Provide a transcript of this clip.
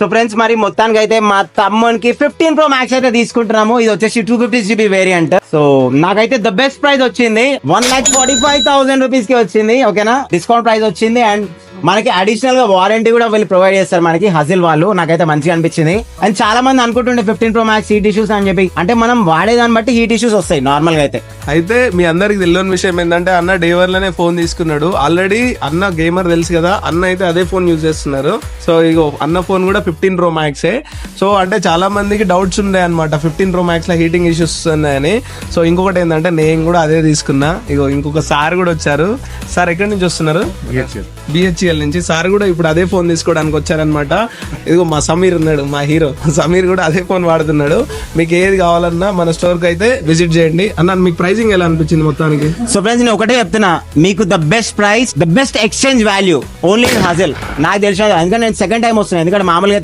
So friends మరి మొత్తానికి అయితే మా తమ్మునికి 15 Pro Max అయితే తీసుకుంటున్నాము. ఇది వచ్చేసి 250GB వేరియంట్. సో నాకైతే ద బెస్ట్ ప్రైస్ వచ్చింది 1,45,000 రూపీస్ కి వచ్చింది. ఓకేనా, డిస్కౌంట్ ప్రైస్ వచ్చింది. అండ్ మనకి అడిషనల్ గా వారంటీ కూడా వీళ్ళు ప్రొవైడ్ చేస్తారు మనకి హజిల్ వాళ్ళు. నాకైతే మంచిగా అనిపించింది. అండ్ చాలా మంది అనుకుంటుండే 15 Pro Max హీట్ ఇష్యూస్ అని చెప్పి, అంటే మనం వాడేదాన్ని బట్టి హీట్ ఇష్యూస్ వస్తాయి నార్మల్ గా అయితే మీ అందరికి తెలియని విషయం ఏంటంటే అన్న డే 1 లోనే ఫోన్ తీసుకున్నాడు. ఆల్రెడీ అన్న గేమర్ తెలుసు కదా, అన్న అయితే అదే ఫోన్ యూజ్ చేస్తున్నారు. సో ఇగో అన్న ఫోన్ కూడా 15 Pro Max. సో అంటే చాలా మందికి డౌట్స్ ఉండే అనమాట 15 Pro Max లో హీటింగ్ ఇష్యూస్ ఉన్నాయని. సో ఇంకొకటి ఏంటంటే నేను కూడా అదే తీసుకున్నా. ఇగో ఇంకొక సార్ కూడా వచ్చారు. సార్ ఎక్కడి నుంచి వస్తున్నారు? బిహెచ్ఎల్ నుంచి. సార్ కూడా ఇప్పుడు అదే ఫోన్ తీసుకోవడానికి వచ్చారనమాట. ఇదిగో మా సమీర్ ఉన్నాడు, మా హీరో సమీర్ కూడా అదే ఫోన్ వాడుతున్నాడు. మీకు ఏది కావాలన్నా మన స్టోర్ కి అయితే విజిట్ చేయండి. అన్న మీకు ప్రైసింగ్ ఎలా అనిపించింది మొత్తానికి? సో ఫ్రెండ్స్ నేను ఒకటే చెప్తున్నా, మీకు the best price, the best exchange value only in హజిల్. నాకు తెలిసిన, ఎందుకంటే నేను సెకండ్ టైం వస్తున్నాను. ఎందుకంటే మామూలుగా అయితే